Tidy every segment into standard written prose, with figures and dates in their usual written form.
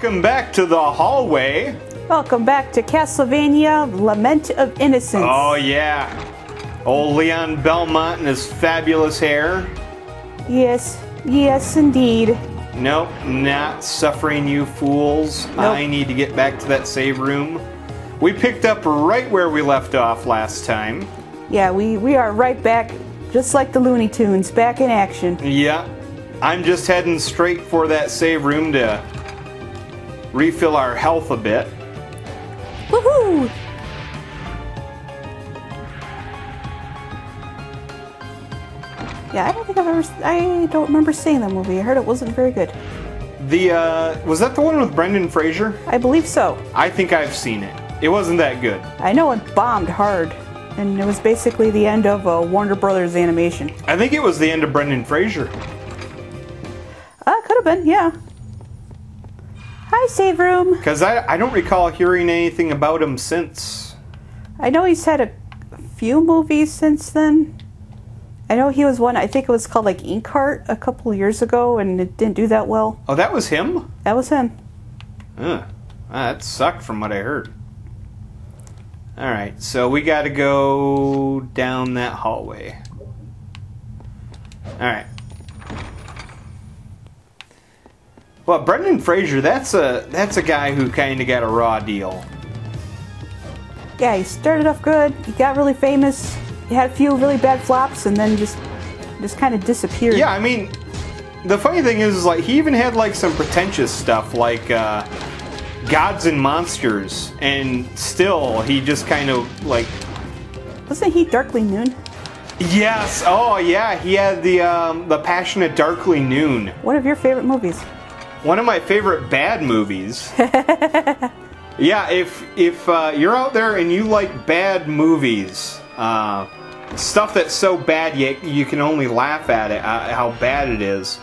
Welcome back to the hallway. Welcome back to Castlevania, Lament of Innocence. Oh yeah. Old Leon Belmont and his fabulous hair. Yes, yes indeed. Nope, not suffering, you fools. Nope. I need to get back to that save room. We picked up right where we left off last time. Yeah, we are right back, just like the Looney Tunes, back in action. Yeah. I'm just heading straight for that save room to refill our health a bit. Woohoo! Yeah, I don't remember seeing that movie. I heard it wasn't very good. Was that the one with Brandon Frasier? I believe so. I think I've seen it. It wasn't that good. I know it bombed hard, and it was basically the end of Warner Brothers animation. I think it was the end of Brandon Frasier. Could have been, yeah. Hi, save room. Because I don't recall hearing anything about him since. I know he's had a few movies since then. I know he was one, I think it was called like Inkheart a couple of years ago, and it didn't do that well. Oh, that was him? That was him. That sucked from what I heard. Alright, so we gotta go down that hallway. Alright. Well, Brendan Fraser, that's a guy who kind of got a raw deal. Yeah, he started off good, he got really famous, he had a few really bad flops, and then just kind of disappeared. Yeah, I mean, the funny thing is like, he even had like some pretentious stuff, like Gods and Monsters, and still, he just kind of like... Wasn't he Darkly Noon? Yes, oh yeah, he had the Passion at Darkly Noon. One of your favorite movies. One of my favorite bad movies. Yeah, if you're out there and you like bad movies, stuff that's so bad you can only laugh at it, how bad it is,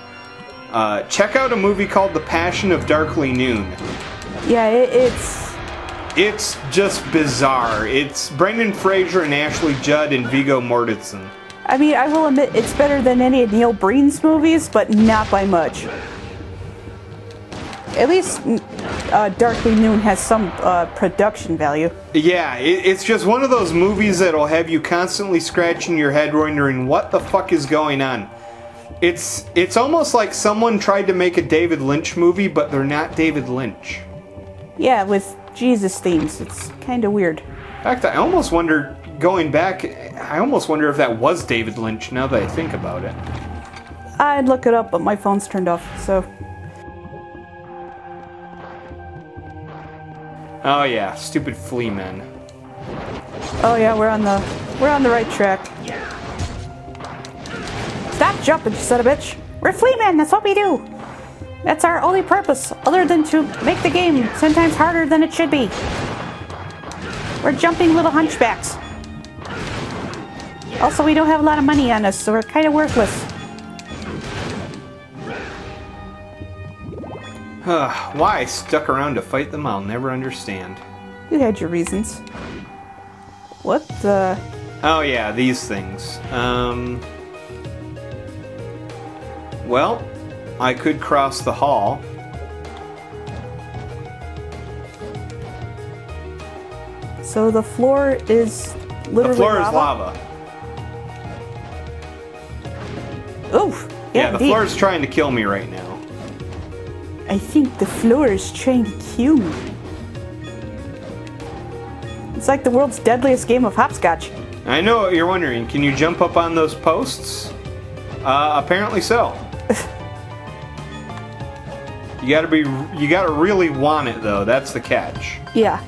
check out a movie called The Passion of Darkly Noon. Yeah, it's just bizarre. It's Brendan Fraser and Ashley Judd and Viggo Mortensen. I mean, I will admit it's better than any of Neil Breen's movies, but not by much. At least Darkly Noon has some production value. Yeah, it's just one of those movies that'll have you constantly scratching your head wondering what the fuck is going on. It's almost like someone tried to make a David Lynch movie, but they're not David Lynch. Yeah, with Jesus themes. It's kind of weird. In fact, I almost wonder, going back, I almost wonder if that was David Lynch now that I think about it. I'd look it up, but my phone's turned off, so... Oh yeah, stupid flea men. Oh yeah, we're on the right track. Stop jumping, you son of a bitch! We're flea men, that's what we do! That's our only purpose, other than to make the game 10 times harder than it should be. We're jumping little hunchbacks. Also, we don't have a lot of money on us, so we're kind of worthless. Why I stuck around to fight them, I'll never understand. You had your reasons. What the... Oh yeah, these things. Well, I could cross the hall. So the floor is literally The floor is lava. Oof. Yeah, the floor is trying to kill me right now. I think the floor is trying to kill me. It's like the world's deadliest game of hopscotch. I know what you're wondering. Can you jump up on those posts? Apparently so. You gotta really want it though. That's the catch. Yeah.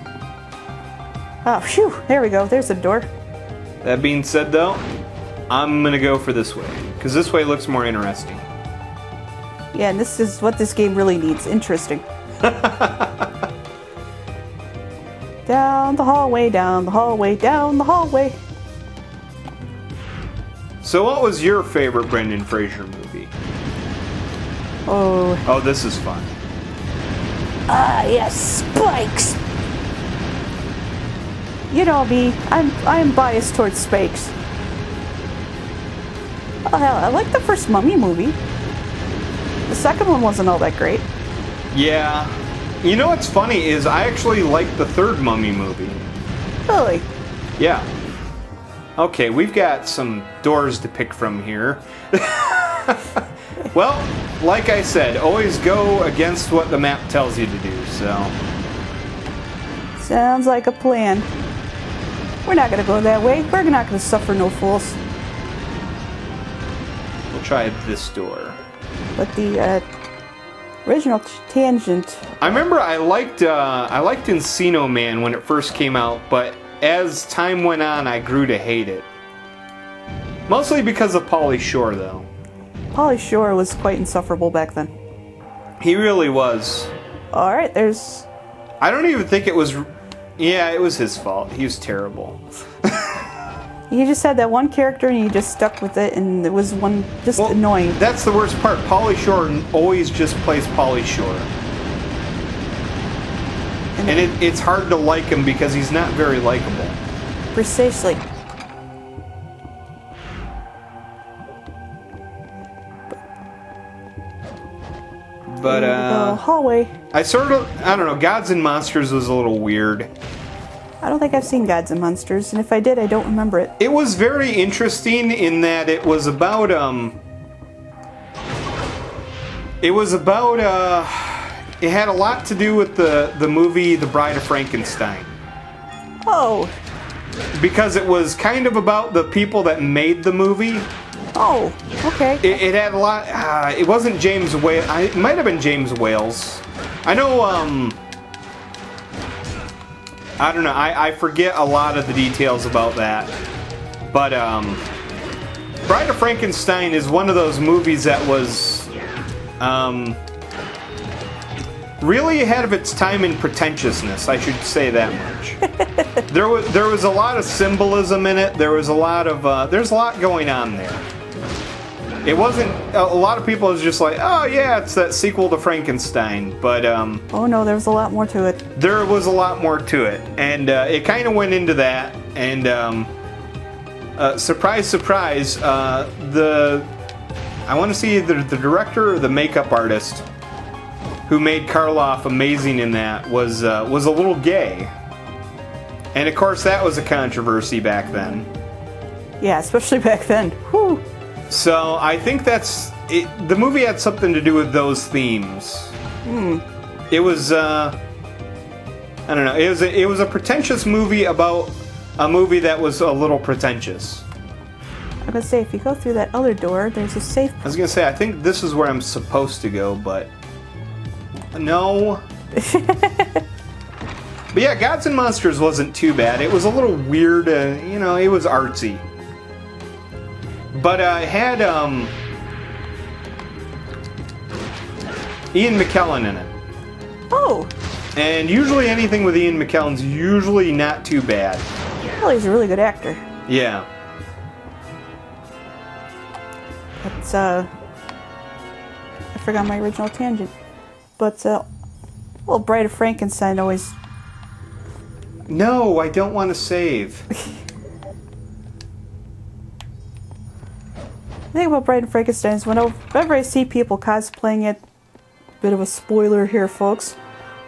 Oh, phew. There we go. There's a door. That being said though, I'm gonna go for this way because this way looks more interesting. Yeah, and this is what this game really needs. Interesting. Down the hallway, down the hallway, down the hallway. So what was your favorite Brendan Fraser movie? Oh, this is fun. Ah, yes, spikes. You know me, I'm biased towards spikes. Oh hell, I like the first Mummy movie. The second one wasn't all that great. Yeah. You know what's funny is I actually like the third Mummy movie. Really? Yeah. Okay, we've got some doors to pick from here. Well, like I said, always go against what the map tells you to do, so... Sounds like a plan. We're not gonna go that way. We're not gonna suffer no fools. We'll try this door. But the original tangent. I remember I liked Encino Man when it first came out, but as time went on, I grew to hate it. Mostly because of Pauly Shore, though. Pauly Shore was quite insufferable back then. He really was. Alright, there's... I don't even think it was... Yeah, it was his fault. He was terrible. You just had that one character and you just stuck with it, and it was annoying. That's the worst part. Pauly Shore always just plays Pauly Shore. And it's hard to like him because he's not very likable. Precisely. But, hallway. I don't know, Gods and Monsters was a little weird. I don't think I've seen Gods and Monsters, and if I did, I don't remember it. It was very interesting in that it was about, it had a lot to do with the movie The Bride of Frankenstein. Oh. Because it was kind of about the people that made the movie. Oh, okay. It had a lot, it wasn't James Wales, it might have been James Wales. I know, I don't know, I forget a lot of the details about that. But, Bride of Frankenstein is one of those movies that was, really ahead of its time in pretentiousness, I should say that much. There was a lot of symbolism in it, there's a lot going on there. It wasn't, a lot of people was just like, oh yeah, it's that sequel to Frankenstein, but oh no, there was a lot more to it. There was a lot more to it, and it kind of went into that, and surprise, surprise, I want to see either the director or the makeup artist who made Karloff amazing in that was a little gay. And of course that was a controversy back then. Yeah, especially back then. Whew. So I think that's it. The movie had something to do with those themes. It was I don't know. It was a pretentious movie about a movie that was a little pretentious. I was gonna say, if you go through that other door, there's a safe. I was gonna say, I think this is where I'm supposed to go, but no. But yeah, Gods and Monsters wasn't too bad. It was a little weird, you know, it was artsy. But it had Ian McKellen in it. Oh! And usually anything with Ian McKellen's usually not too bad. Well, he's a really good actor. Yeah. But, I forgot my original tangent. But, well, Bride of Frankenstein always... No, I don't want to save. The thing about Bride of Frankenstein is whenever I see people cosplaying it, bit of a spoiler here, folks,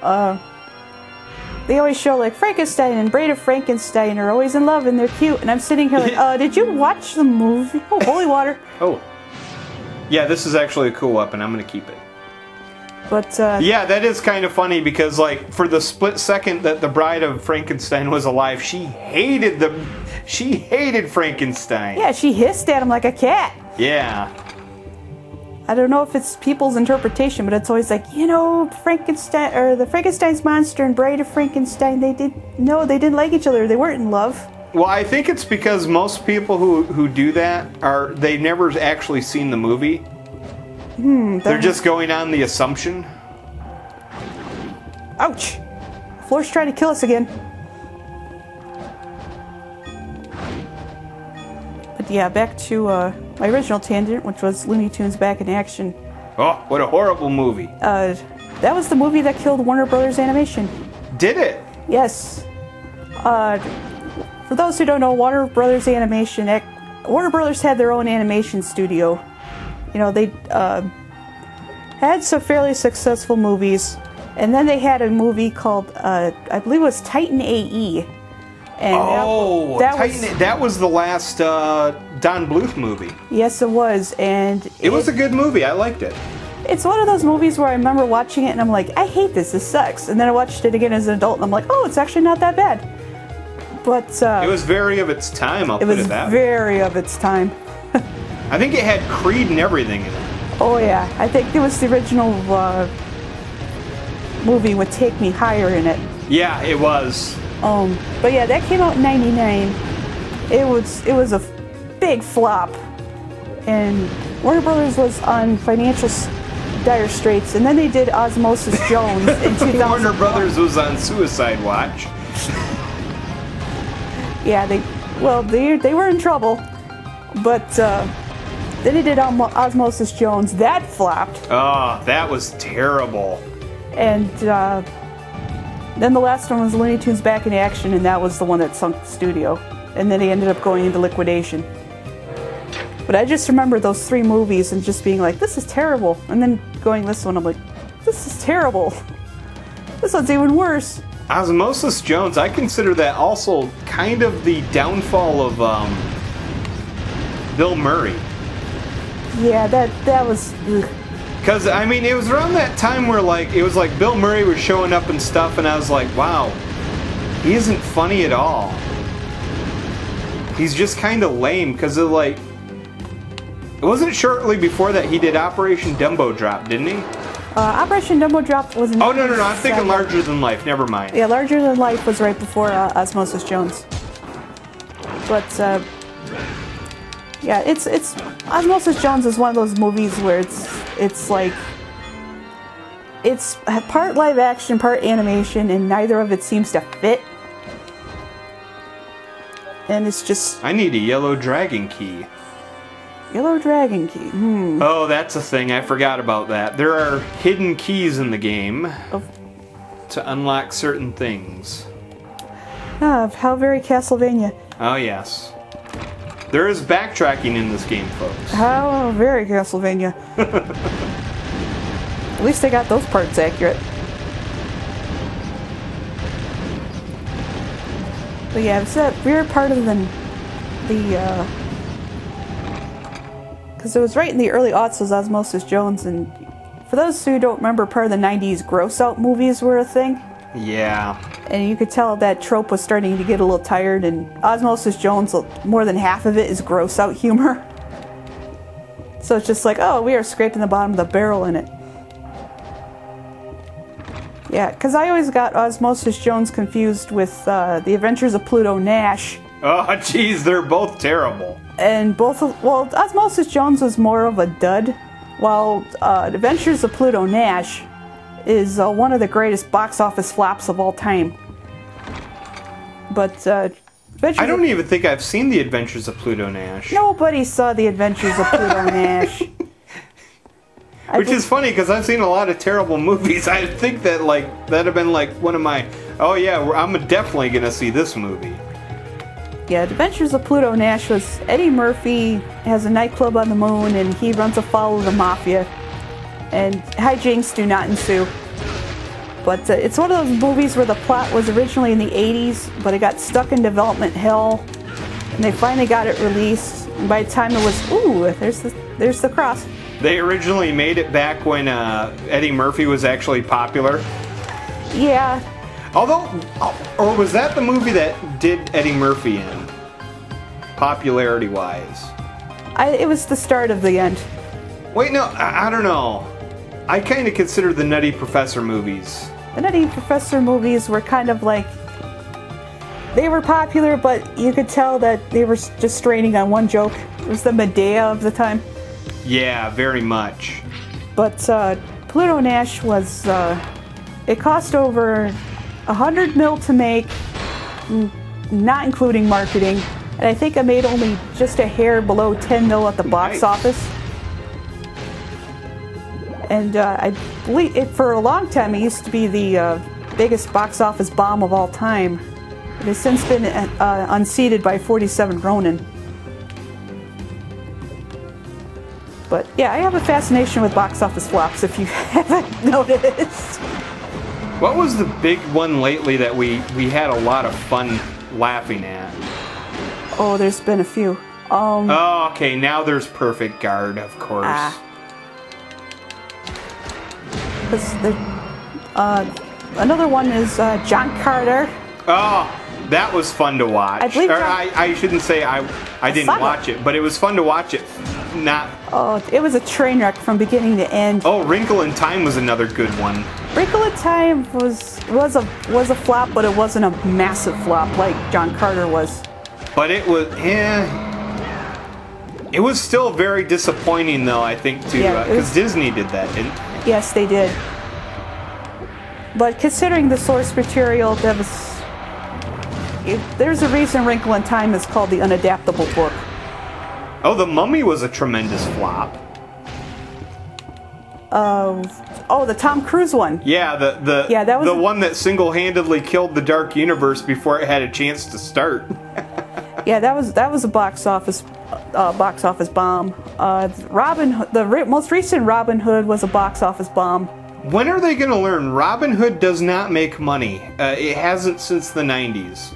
they always show, like, Frankenstein and Bride of Frankenstein are always in love and they're cute, and I'm sitting here like, did you watch the movie? Oh, holy water. Oh. Yeah, this is actually a cool weapon. I'm going to keep it. But, yeah, that is kind of funny because, like, for the split second that the Bride of Frankenstein was alive, she hated Frankenstein. Yeah, she hissed at him like a cat. Yeah. I don't know if it's people's interpretation, but it's always like, you know, Frankenstein, or the Frankenstein's monster and Bride of Frankenstein, they didn't like each other. They weren't in love. Well, I think it's because most people who do that they've never actually seen the movie. They're just going on the assumption. Ouch! Floor's trying to kill us again. But yeah, back to my original tangent, which was Looney Tunes Back in Action. Oh, what a horrible movie. That was the movie that killed Warner Brothers Animation. Did it? Yes. For those who don't know, Warner Brothers Animation, Warner Brothers had their own animation studio. You know, they had some fairly successful movies. And then they had a movie called, I believe it was Titan AE. And that was the last Don Bluth movie. Yes, it was. And it was a good movie. I liked it. It's one of those movies where I remember watching it and I'm like, I hate this. This sucks. And then I watched it again as an adult and I'm like, oh, it's actually not that bad. But it was very of its time. I'll put it that way. It was very of its time. I think it had Creed and everything in it. Oh yeah, I think it was the original movie with Take Me Higher in it. Yeah, it was. But yeah, that came out in '99. It was a big flop, and Warner Brothers was on financial dire straits. And then they did Osmosis Jones in 2000. Warner Brothers was on suicide watch. Yeah, they were in trouble, but then they did Osmosis Jones. That flopped. Oh, that was terrible. And then the last one was Looney Tunes Back in Action, and that was the one that sunk the studio. And then they ended up going into liquidation. But I just remember those 3 movies and just being like, this is terrible. And then going this one, I'm like, this is terrible. This one's even worse. Osmosis Jones, I consider that also kind of the downfall of Bill Murray. Yeah, that was... Because, I mean, it was around that time where, like, it was like Bill Murray was showing up and stuff, and I was like, wow, he isn't funny at all. He's just kind of lame, because of, like... It wasn't shortly before that he did Operation Dumbo Drop, didn't he? Operation Dumbo Drop was... Oh, no, I'm thinking Larger Than Life, never mind. Yeah, Larger Than Life was right before Osmosis Jones. But, yeah, it's Osmosis Jones is one of those movies where it's like it's part live action, part animation, and neither of it seems to fit. And it's just... I need a yellow dragon key. Yellow dragon key. Oh, that's a thing. I forgot about that. There are hidden keys in the game to unlock certain things. Ah, how very Castlevania. Oh, yes. There is backtracking in this game, folks. How very Castlevania. At least they got those parts accurate. But yeah, it's that weird part of the because it was right in the early aughts was Osmosis Jones, and for those who don't remember, part of the 90s gross out movies were a thing. Yeah. And you could tell that trope was starting to get a little tired, and Osmosis Jones, more than half of it is gross out humor. So it's just like, oh, we are scraping the bottom of the barrel in it. Yeah, because I always got Osmosis Jones confused with The Adventures of Pluto Nash. Oh, jeez, they're both terrible. And Osmosis Jones was more of a dud, while Adventures of Pluto Nash is one of the greatest box office flops of all time. But I don't even think I've seen The Adventures of Pluto Nash. Nobody saw The Adventures of Pluto Nash. Which is funny because I've seen a lot of terrible movies. I think that that'd have been like one of my, oh yeah, I'm definitely gonna see this movie. Yeah, Adventures of Pluto Nash was Eddie Murphy has a nightclub on the moon and he runs afoul of the mafia, and hijinks do not ensue. But it's one of those movies where the plot was originally in the 80s, but it got stuck in development hell, and they finally got it released. And by the time it was, ooh, there's the cross. They originally made it back when Eddie Murphy was actually popular. Yeah. Although, or was that the movie that did Eddie Murphy in, popularity-wise? It was the start of the end. Wait, no, I don't know. I kind of consider the Nutty Professor movies. The Nutty Professor movies were kind of like, they were popular, but you could tell that they were just straining on one joke. It was the Medea of the time. Yeah, very much. But Pluto Nash was, it cost over $100 million to make, not including marketing, and I think I made only just a hair below $10 million at the box office. And I believe it for a long time it used to be the biggest box office bomb of all time. It has since been unseated by 47 Ronin. But yeah, I have a fascination with box office flops, if you haven't noticed. What was the big one lately that we had a lot of fun laughing at? Oh, there's been a few. Oh, okay, now there's Perfect Guard, of course. Because another one is John Carter. Oh, that was fun to watch. I believe I shouldn't say I didn't watch it, but it was fun to watch it. Oh, it was a train wreck from beginning to end. Oh, Wrinkle in Time was another good one. Wrinkle in Time was a flop, but it wasn't a massive flop like John Carter was. But it was, it was still very disappointing, though, I think, too, because Disney did that, didn't it? Yes, they did. But considering the source material, there's a reason Wrinkle in Time is called the unadaptable book. Oh, The Mummy was a tremendous flop. The Tom Cruise one. Yeah, that was the one that single-handedly killed the Dark Universe before it had a chance to start. Yeah, that was a box office bomb. The most recent Robin Hood was a box office bomb. When are they going to learn? Robin Hood does not make money. It hasn't since the 90s.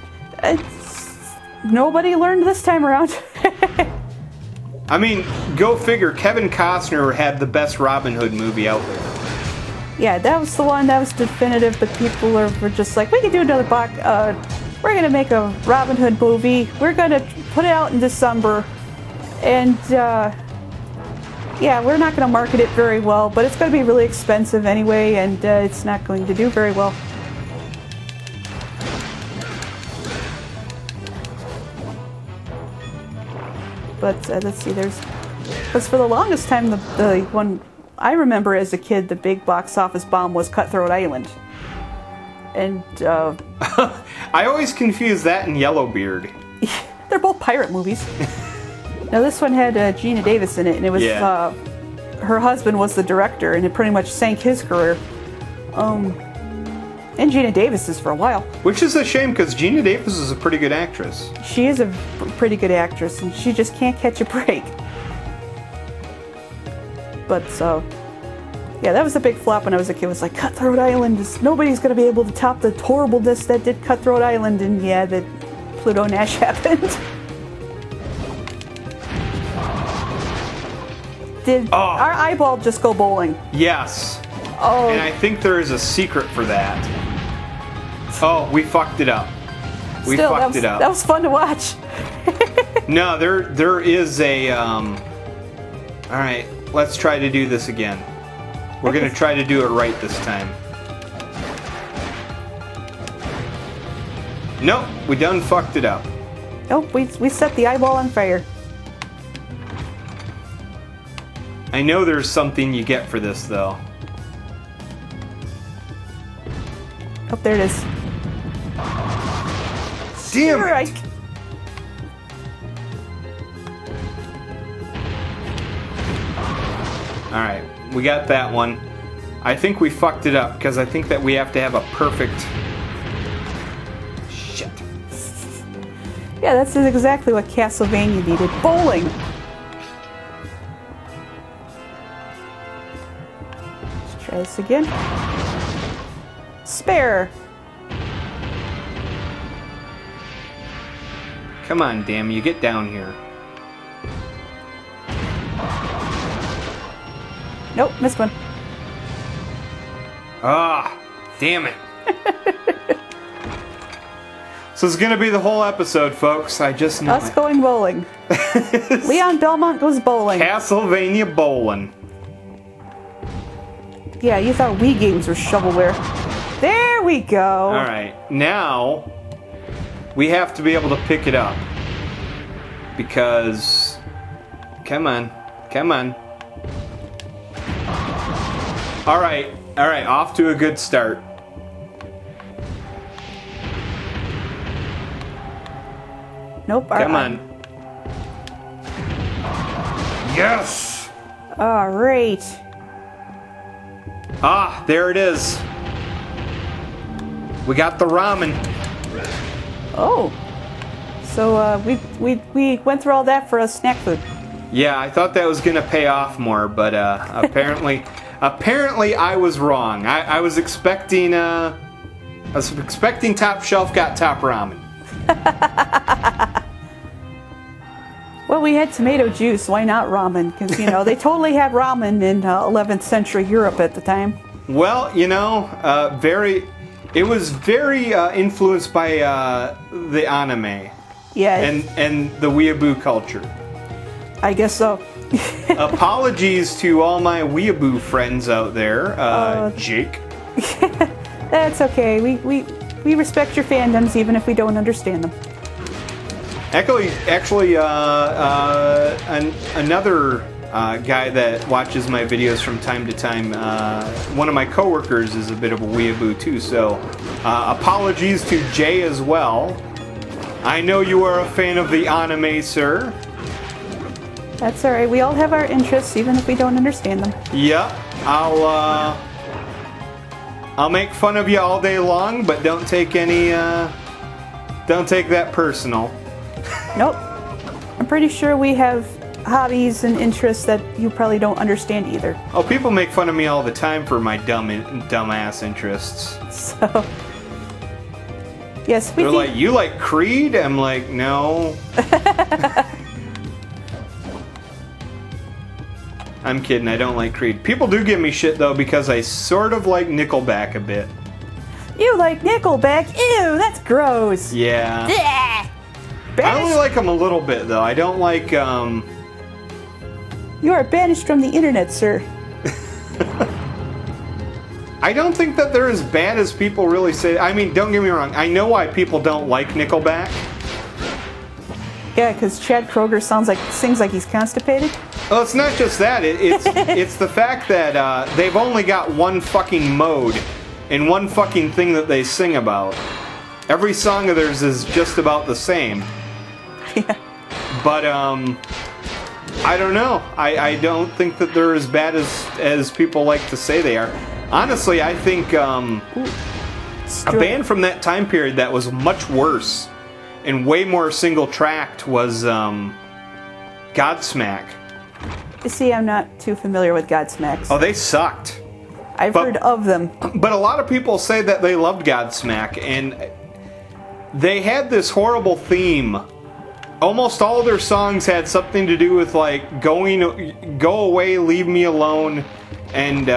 Nobody learned this time around. I mean, go figure. Kevin Costner had the best Robin Hood movie out there. Yeah, that was the one that was definitive, but people were just like, we can do another box. We're going to make a Robin Hood movie. We're going to put it out in December. And, yeah, we're not going to market it very well, but it's going to be really expensive anyway, and it's not going to do very well. But let's see, because for the longest time, the one I remember as a kid, the big box office bomb was Cutthroat Island. And, I always confuse that and Yellowbeard. They're both pirate movies. Now this one had Gina Davis in it, and it was her husband was the director, and it pretty much sank his career. And Gina Davis is for a while. Which is a shame, because Gina Davis is a pretty good actress. She is a pretty good actress, and she just can't catch a break. But yeah, that was a big flop when I was a kid. It was like, Cutthroat Island, nobody's going to be able to top the horribleness that did Cutthroat Island, and yeah, that Pluto Nash happened. Did our eyeball just go bowling? Yes. Oh. And I think there is a secret for that. Oh, we fucked it up. We fucked it up. That was fun to watch. No, there is a, alright, let's try to do this again. We're going to try to do it right this time. Nope, we done fucked it up. Nope, we set the eyeball on fire. I know there's something you get for this, though. Oh, there it is. Damn it! Alright, we got that one. I think we fucked it up, because I think that we have to have a perfect... Shit. Yeah, that's exactly what Castlevania needed. Bowling! Let's try this again. Spare! Come on, damn you, get down here. Nope, missed one. Ah, damn it. So it's gonna be the whole episode, folks. I just know Us going bowling. Leon Belmont goes bowling. Castlevania bowling. Yeah, you thought Wii games were shovelware. There we go. Alright, now we have to be able to pick it up. Because... Come on. Come on. Alright, off to a good start. Nope. Come on. Yes! Alright. Ah, there it is. We got the ramen. Oh. So, we went through all that for a snack food. Yeah, I thought that was gonna pay off more, but apparently Apparently, I was wrong. I was expecting Top Shelf got top ramen. Well, we had tomato juice. Why not ramen? Because, you know, they totally had ramen in 11th century Europe at the time. Well, you know, it was very influenced by the anime. Yeah. And the weeaboo culture. I guess so. Apologies to all my weeaboo friends out there, Jake. That's okay. We respect your fandoms even if we don't understand them. Actually, another guy that watches my videos from time to time, one of my coworkers is a bit of a weeaboo too, so apologies to Jay as well. I know you are a fan of the anime, sir. That's alright, we all have our interests even if we don't understand them. Yep, I'll make fun of you all day long, but don't take that personal. Nope. I'm pretty sure we have hobbies and interests that you probably don't understand either. Oh, people make fun of me all the time for my dumbass interests. So, yes, they're like, you like Creed? I'm like, no. I'm kidding, I don't like Creed. People do give me shit though because I sort of like Nickelback a bit. You like Nickelback? Ew, that's gross. Yeah. Blech. I only like them a little bit though. I don't like You are banished from the internet, sir. I don't think that they're as bad as people really say. I mean, don't get me wrong. I know why people don't like Nickelback. Yeah, because Chad Kroeger sings like he's constipated. Well, it's not just that. It's the fact that they've only got one fucking mode and one fucking thing that they sing about. Every song of theirs is just about the same. Yeah. But I don't know. I don't think that they're as bad as people like to say they are. Honestly, I think a band from that time period that was much worse and way more single-tracked was Godsmack. See, I'm not too familiar with Godsmack. Oh, they sucked. I've heard of them. But a lot of people say that they loved Godsmack, and they had this horrible theme. Almost all their songs had something to do with like go away, leave me alone, and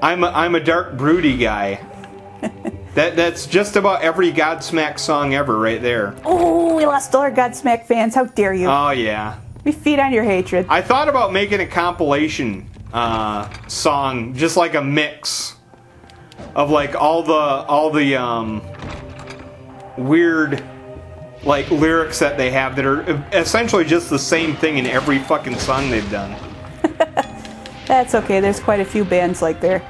I'm a dark, broody guy. That's just about every Godsmack song ever, right there. Oh, we lost all our Godsmack fans. How dare you? Oh yeah. We feed on your hatred. I thought about making a compilation song, just like a mix of like all the weird like lyrics that they have that are essentially just the same thing in every fucking song they've done. That's okay, there's quite a few bands like there.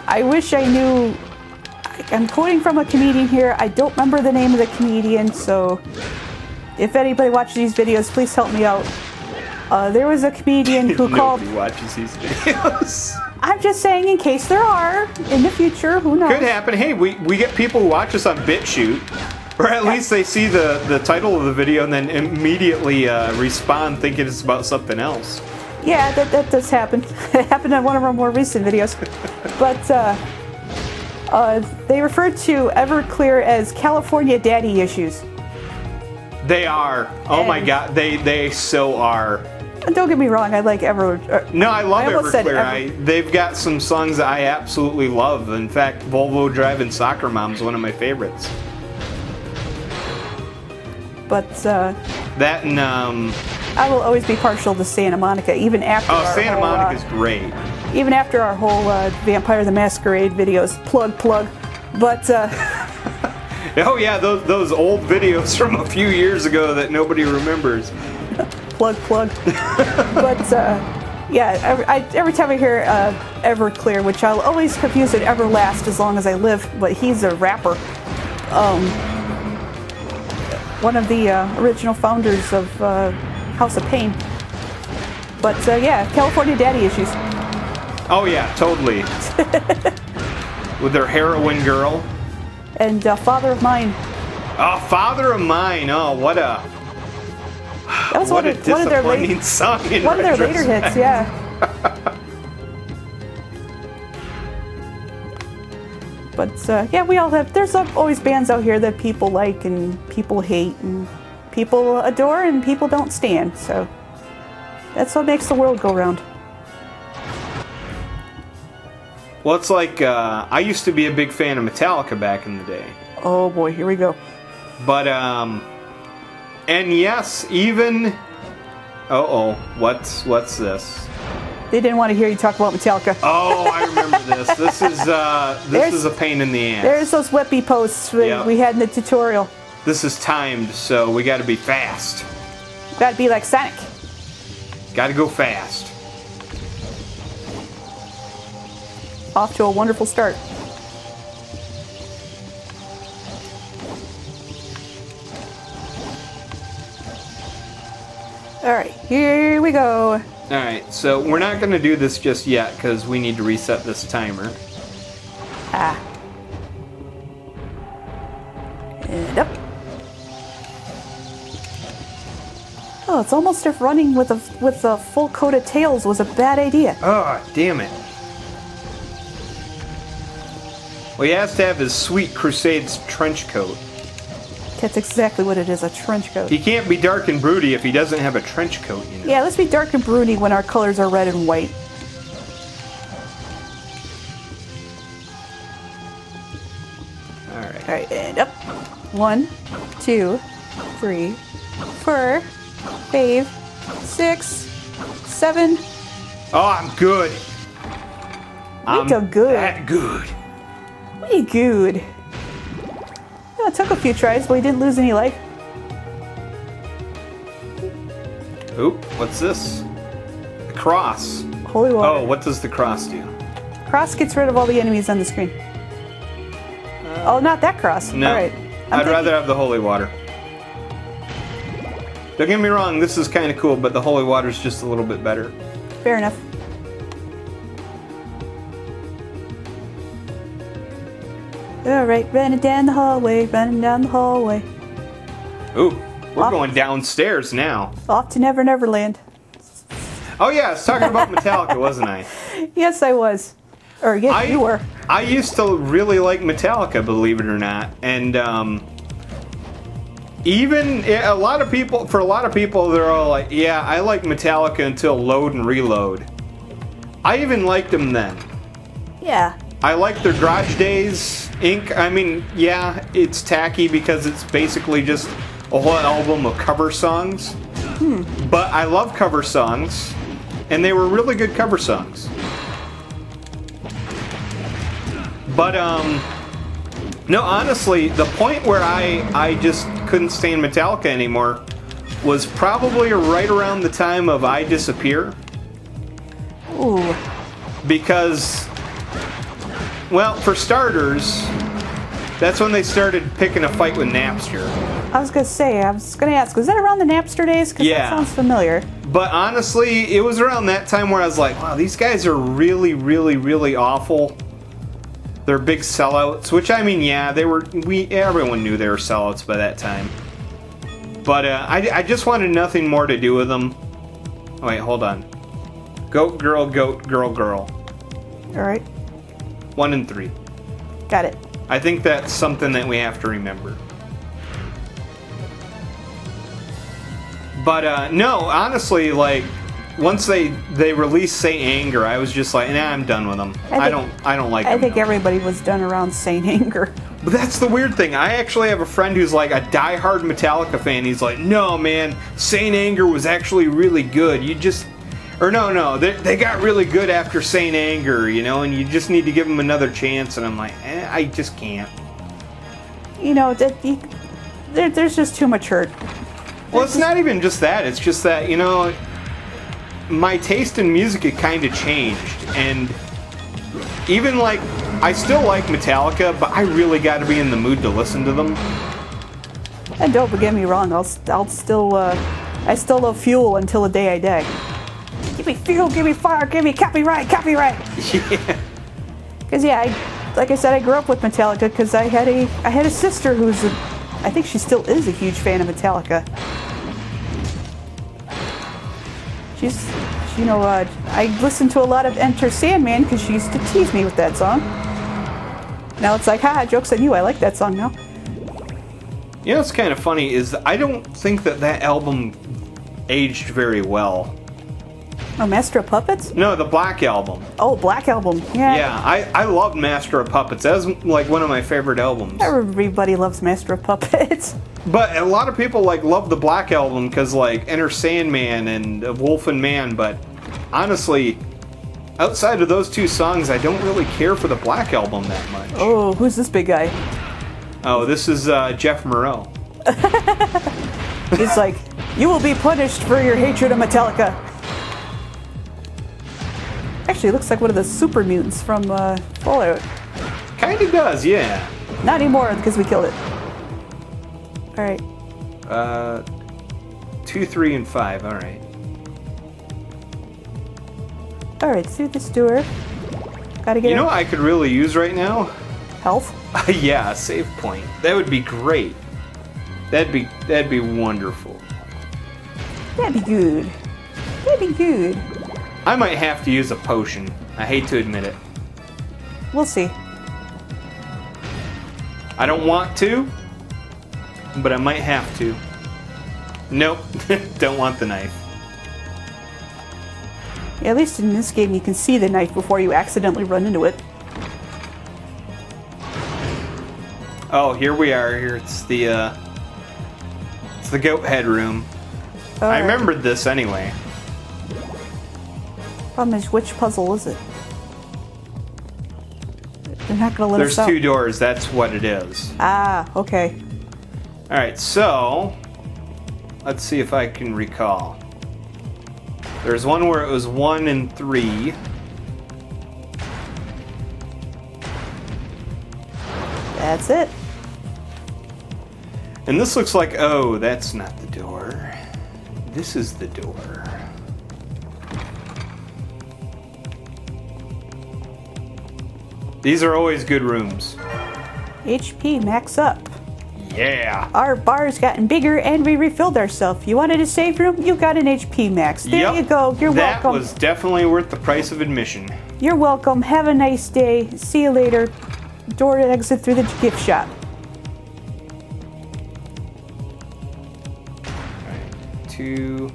I wish I knew. I'm quoting from a comedian here. I don't remember the name of the comedian, so if anybody watches these videos, please help me out. There was a comedian who called... Nobody watches these videos. I'm just saying in case there are in the future, who knows? Could happen. Hey, we get people who watch us on BitChute. Or at least they see the title of the video and then immediately respond thinking it's about something else. Yeah, that does happen. It happened on one of our more recent videos. But they referred to Everclear as California Daddy Issues. They are. Oh my god, they so are. Don't get me wrong, I like Everclear. No, I love Everclear. They've got some songs that I absolutely love. In fact, Volvo Driving Soccer Mom is one of my favorites. But that and I will always be partial to Santa Monica, even after. Oh, Santa Monica's great. Even after our whole Vampire the Masquerade videos, plug. But oh yeah, those old videos from a few years ago that nobody remembers. plug. But yeah, every time I hear Everclear, which I'll always confuse with Everlast as long as I live, but he's a rapper. One of the original founders of House of Pain. But yeah, California Daddy Issues. Oh yeah, totally. With their heroin girl. And Father of Mine. Oh, Father of Mine. Oh, what a that was what a disappointing song in one of their later hits, yeah. But yeah, we all have. There's always bands out here that people like and people hate and people adore and people don't stand. So that's what makes the world go round. Well, it's like I used to be a big fan of Metallica back in the day. Oh boy, here we go. But and yes, even what's this? They didn't want to hear you talk about Metallica. Oh, I remember this. This is a pain in the ass. There's those whippy posts we had in the tutorial. This is timed, so we got to be fast. Got to be like Sonic. Got to go fast. Off to a wonderful start. Alright, here we go. Alright, so we're not going to do this just yet because we need to reset this timer. Ah. And up. Oh, it's almost if running with a full coat of tails was a bad idea. Oh, damn it. Well, he has to have his sweet Crusades trench coat. That's exactly what it is, a trench coat. He can't be dark and broody if he doesn't have a trench coat, you know? Yeah, let's be dark and broody when our colors are red and white. Alright. Alright, and up. 1, 2, 3, 4, 5, 6, 7. Oh, I'm good. I'm good. That good. Pretty good. Yeah, it took a few tries, but we didn't lose any life. Oop, what's this? The cross. Holy water. Oh, what does the cross do? Cross gets rid of all the enemies on the screen. Oh, not that cross. No. Alright. I'd rather have the holy water. Don't get me wrong, this is kind of cool, but the holy water's just a little bit better. Fair enough. Alright, running down the hallway, running down the hallway. Ooh, we're going downstairs now. Off to Never Never Land. Oh yeah, I was talking about Metallica, wasn't I? Yes, I was. Or yes, you were. I used to really like Metallica, believe it or not, and even for a lot of people, they're all like, "Yeah, I like Metallica until Load and Reload." I even liked them then. Yeah. I like their Garage Days Inc. I mean, yeah, it's tacky because it's basically just a whole album of cover songs. But I love cover songs, and they were really good cover songs. But, no, honestly, the point where I just couldn't stand Metallica anymore was probably right around the time of I Disappear. Ooh. Because, well, for starters, that's when they started picking a fight with Napster. I was going to ask, was that around the Napster days? Because Yeah. that sounds familiar. But honestly, it was around that time where I was like, wow, these guys are really, really, really awful. They're big sellouts, which I mean, yeah, everyone knew they were sellouts by that time. But I just wanted nothing more to do with them. Oh, wait, hold on. Goat, girl, girl. Alright. 1 and 3. Got it. I think that's something that we have to remember. But no, honestly, like once they released Saint Anger, I was just like, nah, I'm done with them. I don't like them. I think everybody was done around Saint Anger. But that's the weird thing. I actually have a friend who's like a diehard Metallica fan. He's like, no, man, Saint Anger was actually really good. They got really good after Saint Anger, you know, and you just need to give them another chance. And I'm like, I just can't. You know, there's just too much hurt. Well, it's not even just that. It's just that, you know, my taste in music had kind of changed. And even like, I still like Metallica, but I really got to be in the mood to listen to them. And don't get me wrong, I still love Fuel until the day I die. Give me fuel, give me fire, give me copyright. Yeah. Because like I said, I grew up with Metallica because I had a sister who's I think she still is a huge fan of Metallica. I listened to a lot of Enter Sandman because she used to tease me with that song. Now it's like, haha, joke's on you. I like that song now. You know what's kind of funny is I don't think that album aged very well. Oh, Master of Puppets? No, the Black Album. Oh, Black Album. Yeah. Yeah, I loved Master of Puppets. That was like one of my favorite albums. Everybody loves Master of Puppets. But a lot of people like love the Black Album because like Enter Sandman and Wolf and Man. But honestly, outside of those two songs, I don't really care for the Black Album that much. Oh, who's this big guy? Oh, this is Jeff Moreau. He's like, you will be punished for your hatred of Metallica. Actually, it looks like one of the super mutants from Fallout. Kinda does, yeah. Not anymore, because we killed it. Alright. 2, 3, and 5, alright. Alright, through this door. Gotta get You know what I could really use right now? health. Yeah, a save point. That would be great. That'd be wonderful. That'd be good. That'd be good. I might have to use a potion. I hate to admit it. We'll see. I don't want to, but I might have to. Nope, don't want the knife. Yeah, at least in this game you can see the knife before you accidentally run into it. Oh, here we are. Here it's the goat head room. I remembered this anyway. Problem is, which puzzle is it? They're not gonna let us out. There's 2 doors. That's what it is. Ah, okay. All right, so let's see if I can recall. There's one where it was 1 and 3. That's it. And this looks like, oh, that's not the door. This is the door. These are always good rooms. HP max up. Yeah. Our bar's gotten bigger and we refilled ourselves. You wanted a save room? You got an HP max. There you go. You're welcome. That was definitely worth the price of admission. You're welcome. Have a nice day. See you later. Door to exit through the gift shop. Alright, 2.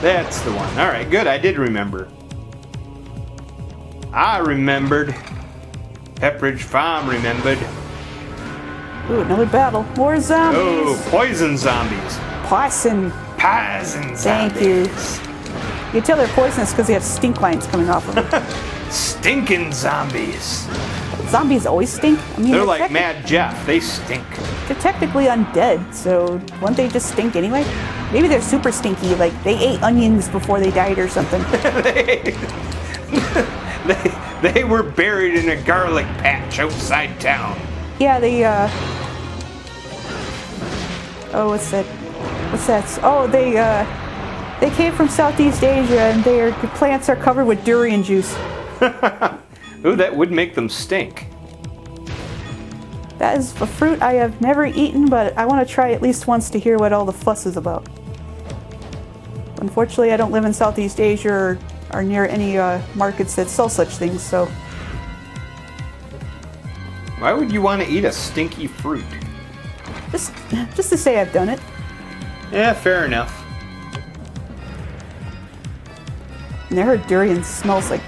That's the one. Alright, good. I did remember. I remembered. Pepperidge Farm remembered. Ooh, another battle. More zombies. Oh, poison zombies. Poison. Poison zombies. Thank you. You can tell they're poisonous because they have stink lines coming off of them. Stinking zombies. Zombies always stink. I mean, They're like Mad Jeff. They stink. They're technically undead, so wouldn't they just stink anyway? Maybe they're super stinky, like they ate onions before they died or something. They were buried in a garlic patch outside town. Yeah, they, oh, what's that? What's that? Oh, they came from Southeast Asia and their plants are covered with durian juice. Ooh, that would make them stink. That is a fruit I have never eaten, but I want to try at least once to hear what all the fuss is about. Unfortunately, I don't live in Southeast Asia or near any markets that sell such things, so... Why would you want to eat a stinky fruit? Just to say I've done it. Yeah, fair enough. And I heard durian smells like...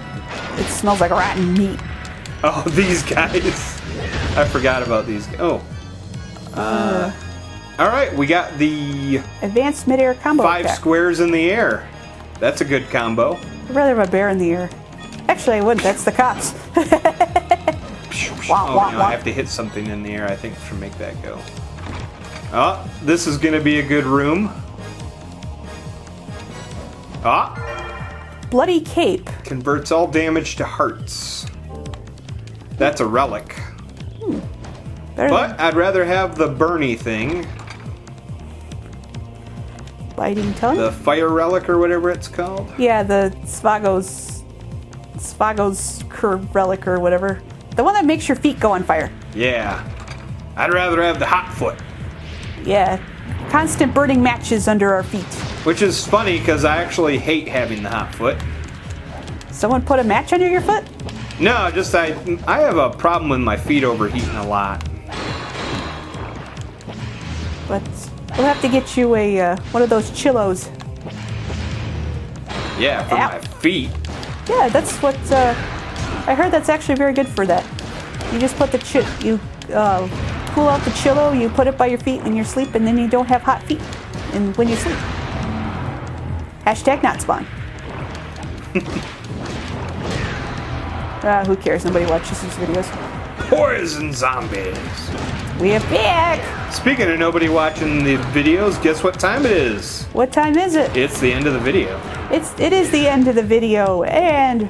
It smells like rotten meat. Oh, these guys. I forgot about these guys. Oh. Alright, we got the... Advanced mid-air combo 5 attack. squares in the air. That's a good combo. I'd rather have a bear in the air. Actually, I wouldn't. That's the cops. Oh, no, I have to hit something in the air, I think, to make that go. Oh, this is going to be a good room. Ah. Bloody cape. Converts all damage to hearts. That's a relic. But I'd rather have the Bernie thing. Biting tongue? The fire relic or whatever it's called. Yeah, the Svagos relic or whatever. The one that makes your feet go on fire. Yeah. I'd rather have the hot foot. Yeah. Constant burning matches under our feet. Which is funny because I actually hate having the hot foot. Someone put a match under your foot? No, just I have a problem with my feet overheating a lot. But we'll have to get you a one of those chillos. Yeah, for my feet. Yeah, that's what I heard. That's actually very good for that. You just put the cool out the chillo. You put it by your feet when you're asleep, and then you don't have hot feet. And when you sleep. Hashtag not spawn. Who cares? Nobody watches these videos. Poison zombies. We are back. Speaking of nobody watching the videos, guess what time it is? What time is it? It's the end of the video. It is the end of the video, and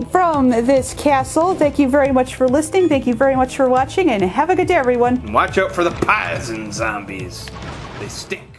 from this castle, thank you very much for listening. Thank you very much for watching, and have a good day, everyone. Watch out for the poison zombies. They stink.